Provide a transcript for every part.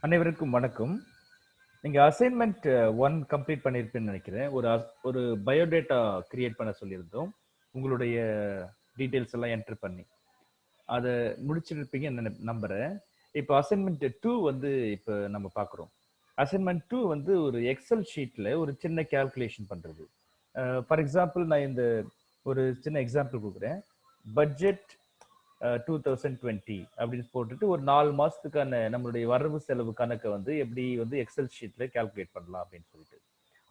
அனைவருக்கும் வணக்கம். நீங்க அசைன்மெண்ட் 1 கம்ப்ளீட் பண்ணியிருப்பீங்கன்னு நினைக்கிறேன். ஒரு பயோடேட்டா கிரியேட் பண்ண சொல்லியிருந்தோம். உங்களுடைய டீடைல்ஸ் எல்லாம் என்டர் பண்ணி. அதை முடிச்சிருப்பீங்கன்னு நம்புறேன். இப்போ அசைன்மெண்ட் 2 வந்து இப்போ நம்ம பார்க்குறோம். அசைன்மெண்ட் 2 வந்து ஒரு எக்ஸல் ஷீட்ல ஒரு சின்ன கால்குலேஷன் பண்றது. ஃபார் எக்ஸாம்பிள் நான் இந்த ஒரு சின்ன எக்ஸாம்பிள் கொடுக்குறேன். பட்ஜெட் 2020 அப்படின்னு போட்டுட்டு ஒரு 4 மாசத்துக்கான நம்மளுடைய வரவு செலவு கணக்கை வந்து எப்படி வந்து எக்ஸல் ஷீட்ல கால்குலேட் பண்ணலாம் அப்படின்னு சொல்லிட்டு.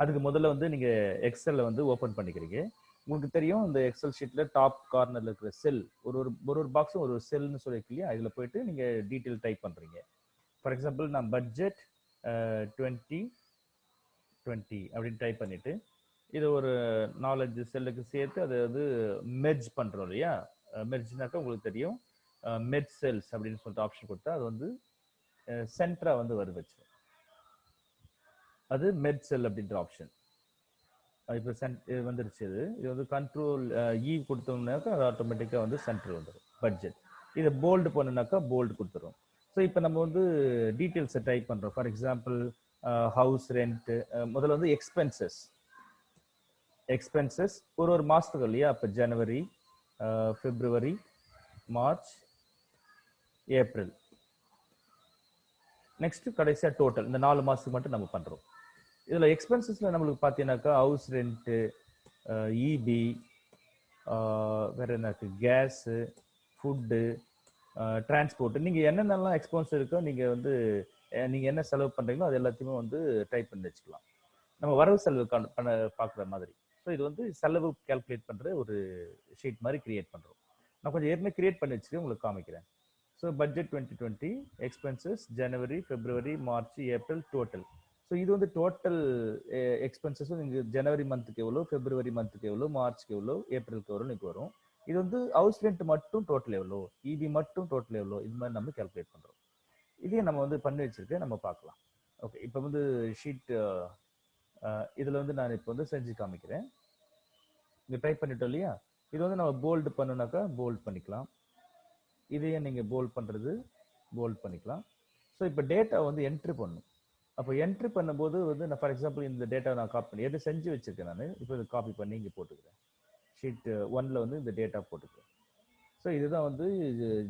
அதுக்கு முதல்ல வந்து நீங்க எக்ஸல்ல வந்து ஓபன் பண்ணிக்கிறீங்க. உங்களுக்கு தெரியும் இந்த எக்ஸல் ஷீட்ல டாப் கார்னர்ல இருக்கிற செல் ஒரு பாக்ஸும் ஒரு செல்னு சொல்லிருக்கு இல்லையா, இதுல போயிட்டு நீங்க டீட்டெயில் டைப் பண்றீங்க. ஃபார் எக்ஸாம்பிள் நான் பட்ஜெட் 2020 அப்படின்னு டைப் பண்ணிட்டு இது ஒரு 4-5 செல்லுக்கு சேர்த்து அதை வந்து மெர்ஜ் பண்றோம் இல்லையா. மெர்ஜ்னாக்கா உங்களுக்கு தெரியும் மெர்ஜ் செல்ஸ் அப்படின்னு சொல்லிட்டு ஆப்ஷன் கொடுத்தா அது வந்து சென்டரா வந்து வருது வச்சு, அது மெர்ஜ் செல் அப்படின்ற ஆப்ஷன். இப்போ இது வந்துருச்சு. இது வந்து கண்ட்ரோல் இ கொடுத்தோம்னாக்கா அது ஆட்டோமேட்டிக்காக வந்து சென்டர் வந்துடும் பட்ஜெட். இதை போல்டு பண்ணுனாக்கா போல்டு கொடுத்துரும். ஸோ இப்போ நம்ம வந்து டீட்டெயில்ஸை டைப் பண்ணுறோம். ஃபார் எக்ஸாம்பிள் ஹவுஸ் ரெண்ட், முதல்ல வந்து எக்ஸ்பென்சஸ் ஒரு மாதத்துக்கு இல்லையா. இப்போ ஜனவரி, பிப்ரவரி, மார்ச், ஏப்ரல், நெக்ஸ்ட் கடைசியா டோட்டல் இந்த 4 மாசத்துக்கு மட்டும் நம்ம பண்றோம். இதுல எக்ஸ்பென்சஸ்ல நம்மளுக்கு பார்த்தீங்கன்னாக்கா ஹவுஸ் ரெண்ட், இபி, வேற என்ன இருக்கு, கேஸ், ஃபுட்டு, டிரான்ஸ்போர்ட், நீங்க என்னென்னலாம் எக்ஸ்பென்ஸ் இருக்கோ நீங்க வந்து நீங்க என்ன செலவு பண்றீங்களோ அது எல்லாத்தையுமே வந்து டைப் பண்ணி வச்சுக்கலாம். நம்ம வரவு செலவு பண்ண பார்க்குற மாதிரி. ஸோ இது வந்து செலவு கால்குலேட் பண்ற ஒரு ஷீட் மாதிரி கிரியேட் பண்றோம். நான் கொஞ்சம் ஏற்கனவே கிரியேட் பண்ணி வச்சுட்டு உங்களுக்கு காமிக்கிறேன். ஸோ பட்ஜெட் 2020, எக்ஸ்பென்சஸ் ஜனவரி, பிப்ரவரி, மார்ச், ஏப்ரல், டோட்டல். ஸோ இது வந்து டோட்டல் எக்ஸ்பென்சஸும் நீங்கள் ஜனவரி மந்த்துக்கு எவ்வளோ, பிப்ரவரி மந்த்துக்கு எவ்வளோ, மார்ச்க்கு எவ்வளோ, ஏப்ரலுக்கு எவ்வளோ எனக்கு வரும். இது வந்து ஹவுஸ் ரெண்ட் மட்டும் டோட்டல் எவ்வளோ, இபி மட்டும் டோட்டல் எவ்வளோ, இது மாதிரி நம்ம கால்குலேட் பண்ணுறோம். இதையும் நம்ம வந்து பண்ணி வச்சிருக்கேன், நம்ம பார்க்கலாம். ஓகே, இப்போ வந்து ஷீட் இதில் வந்து நான் இப்போ வந்து செஞ்சு காமிக்கிறேன். இங்கே டைப் பண்ணிட்டோம் இல்லையா. இது வந்து நம்ம போல்டு பண்ணுனாக்கா போல்ட் பண்ணிக்கலாம். இதையே நீங்கள் போல்ட் பண்ணுறது போல்ட் பண்ணிக்கலாம். ஸோ இப்போ டேட்டா வந்து என்ட்ரி பண்ணணும். அப்போ என்ட்ரி பண்ணும்போது வந்து நான் ஃபார் எக்ஸாம்பிள் இந்த டேட்டா நான் காப்பி பண்ணி எது செஞ்சு வச்சிருக்கேன். நான் இப்போ இதை காப்பி பண்ணி இங்கே போட்டுக்கிறேன். ஷீட் 1ல வந்து இந்த டேட்டா போட்டுக்கிறேன். ஸோ இதுதான் வந்து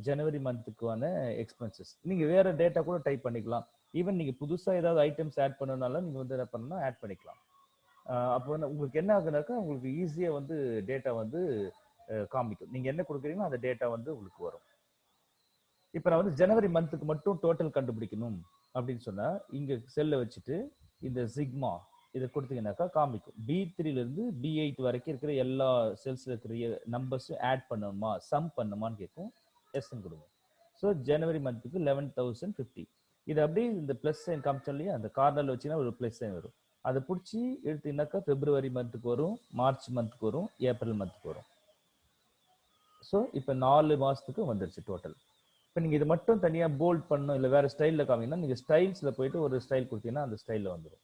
ஜனவரி மந்த்துக்கான எக்ஸ்பென்சஸ். நீங்கள் வேற டேட்டா கூட டைப் பண்ணிக்கலாம். ஈவன் நீங்கள் புதுசாக ஏதாவது ஐட்டம்ஸ் ஆட் பண்ணனாலும் நீங்கள் வந்து என்ன பண்ணணும்னா ஆட் பண்ணிக்கலாம். அப்போ வந்து உங்களுக்கு என்ன ஆகுனாக்கா உங்களுக்கு ஈஸியாக வந்து டேட்டா வந்து காமிக்கும். நீங்கள் என்ன கொடுக்குறீங்களோ அந்த டேட்டா வந்து உங்களுக்கு வரும். இப்போ நான் வந்து ஜனவரி மந்த்துக்கு மட்டும் டோட்டல் கண்டுபிடிக்கணும் அப்படின்னு சொன்னா இங்க செல்ல வச்சுட்டு இந்த சிக்மா இதை கொடுத்தீங்கன்னாக்கா காமிக்கும். B3ல இருந்து B8 வரைக்கும் இருக்கிற எல்லா செல்ஸ்ல இருக்கிற நம்பர்ஸும் ஆட் பண்ணணுமா, சம் பண்ணுமான்னு கேட்கும். எஸ்ன்னு கொடுங்க. ஸோ ஜனவரி மந்த்துக்கு 11,050. இது அப்படியே இந்த பிளஸ் சைன் காமிச்சோம் இல்லையா, அந்த கார்னர்ல வச்சுன்னா ஒரு பிளஸ் சைன் வரும். அதை பிடிச்சி எடுத்தீங்கன்னாக்கா பிப்ரவரி மந்த்துக்கு வரும், மார்ச் மந்த்துக்கு வரும், ஏப்ரல் மந்த்துக்கு வரும். ஸோ இப்போ 4 மாசத்துக்கு வந்துருச்சு டோட்டல். இப்போ நீங்கள் இது மட்டும் தனியாக போல்ட் பண்ணணும், இல்லை வேறு ஸ்டைலில் காமிங்கன்னா நீங்கள் ஸ்டைல்ஸில் போயிட்டு ஒரு ஸ்டைல் கொடுத்தீங்கன்னா அந்த ஸ்டைலில் வந்துடும்.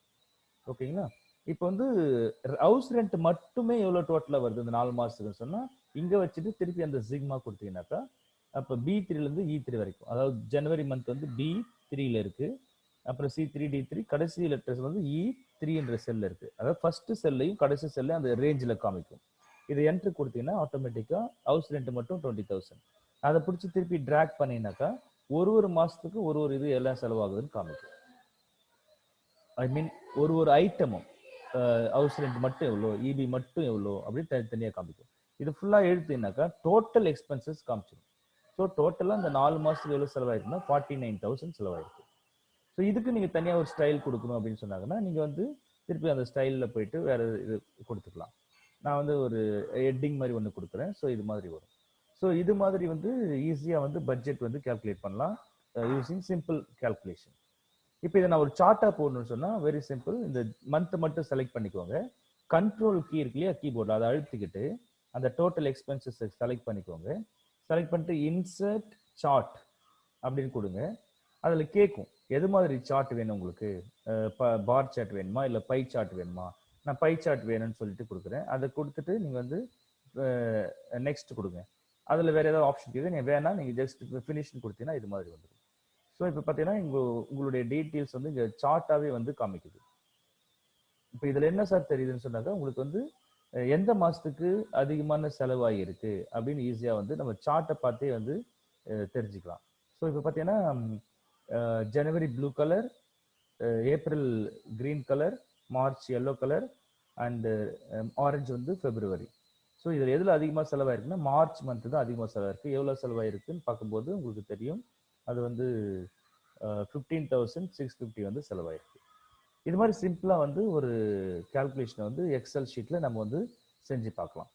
ஓகேங்களா. இப்போ வந்து ஹவுஸ் ரெண்ட் மட்டுமே எவ்வளோ டோட்டலாக வருது இந்த 4 மாதத்துக்குன்னு சொன்னால் இங்கே வச்சுட்டு திருப்பி அந்த சிக்மா கொடுத்தீங்கன்னாக்கா அப்போ B3லேருந்து E3 வரைக்கும், அதாவது ஜனவரி மந்த் வந்து B3ல இருக்கு, அப்புறம் C3D3, கடைசி லெட்டர்ஸ் வந்து E3என்ற செல்ல இருக்கு. அதாவது ஃபர்ஸ்ட் செல்லையும் கடைசி செல்லையும் அந்த ரேஞ்சில் காமிக்கும். இதை என்ட்ரி கொடுத்தீங்கன்னா ஆட்டோமேட்டிக்காக ஹவுஸ் ரெண்ட் மட்டும் 20,000. அதை பிடிச்சி திருப்பி ட்ராக் பண்ணினாக்கா ஒரு மாசத்துக்கு ஒரு இது எல்லாம் செலவாகுதுன்னு காமிக்கும். ஐ மீன் ஒரு ஐட்டமும் ஹவுஸ் ரெண்ட் மட்டும் எவ்வளோ, இபி மட்டும் எவ்வளோ அப்படின்னு தனித்தனியாக காமிக்கும். இது ஃபுல்லாக எழுத்துனாக்கா டோட்டல் எக்ஸ்பென்சஸ் காமிச்சிடும். ஸோ டோட்டலாக இந்த 4 மாசத்துக்கு எவ்வளோ செலவாயிருக்குன்னா 49,000 செலவாயிருக்கு. ஸோ இதுக்கு நீங்கள் தனியாக ஒரு ஸ்டைல் கொடுக்கணும் அப்படின்னு சொன்னாங்கன்னா நீங்கள் வந்து திருப்பி அந்த ஸ்டைலில் போயிட்டு வேற இது கொடுத்துக்கலாம். நான் வந்து ஒரு ஹெட்டிங் மாதிரி ஒன்று கொடுக்குறேன். ஸோ இது மாதிரி வரும். ஸோ இது மாதிரி வந்து ஈஸியாக வந்து பட்ஜெட் வந்து கால்குலேட் பண்ணலாம் யூசிங் சிம்பிள் கால்குலேஷன். இப்போ இதை நான் ஒரு சார்ட்டாக போடணும்னு சொன்னால் வெரி சிம்பிள். இந்த மந்த் மட்டும் செலக்ட் பண்ணிக்கோங்க. கண்ட்ரோல் கீ இருக்கு இல்லையா கீபோர்டில், அதை அழுத்திக்கிட்டு அந்த டோட்டல் எக்ஸ்பென்சஸ் செலக்ட் பண்ணிக்கோங்க. செலக்ட் பண்ணிட்டு இன்சர்ட் சார்ட் அப்படின்னு கொடுங்க. அதில் கேட்கும் எது மாதிரி சார்ட் வேணும் உங்களுக்கு, பார் சார்ட் வேணுமா இல்லை பை சார்ட் வேணுமா. நான் பை சார்ட் வேணும்னு சொல்லிட்டு கொடுக்குறேன். அதை கொடுத்துட்டு நீங்கள் வந்து நெக்ஸ்ட் கொடுங்க. அதில் வேற ஏதாவது ஆப்ஷன் கேட்குது, நீங்கள் வேணா நீங்கள் ஜஸ்ட் ஃபினிஷ்னு கொடுத்தீங்கன்னா இது மாதிரி வந்துடும். ஸோ இப்போ பார்த்தீங்கன்னா உங்களுடைய டீட்டெயில்ஸ் வந்து இங்கே சார்ட்டாகவே வந்து காமிக்குது. இப்போ இதில் என்ன சார் தெரியுதுன்னு சொன்னாக்கா உங்களுக்கு வந்து எந்த மாதத்துக்கு அதிகமான செலவாகிருக்கு அப்படின்னு ஈஸியாக வந்து நம்ம சார்ட்டை பார்த்தே வந்து தெரிஞ்சுக்கலாம். ஸோ இப்போ பார்த்தீங்கன்னா ஜனவரி blue colour, April green colour, March yellow colour and orange வந்து பிப்ரவரி. ஸோ இதில் எதில் அதிகமாக செலவாயிருக்குன்னா மார்ச் மந்த்து தான் அதிகமாக செலவாயிருக்கு. எவ்வளோ செலவாயிருக்குன்னு பார்க்கும்போது உங்களுக்கு தெரியும், அது வந்து 15,650 வந்து செலவாயிருக்கு. இது மாதிரி சிம்பிளாக வந்து ஒரு கால்குலேஷனை வந்து எக்ஸல் ஷீட்டில் நம்ம வந்து செஞ்சு பார்க்கலாம்.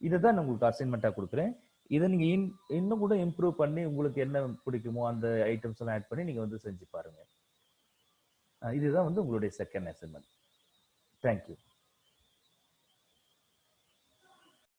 இதை தான் நான் உங்களுக்கு அசைன்மெண்ட்டாக கொடுக்குறேன். இதை நீங்கள் இன்னும் கூட இம்ப்ரூவ் பண்ணி உங்களுக்கு என்ன பிடிக்குமோ அந்த ஐட்டம்ஸ் எல்லாம் ஆட் பண்ணி நீங்கள் வந்து செஞ்சு பாருங்கள். இதுதான் வந்து உங்களுடைய செகண்ட் அசைன்மெண்ட். தேங்க்யூ.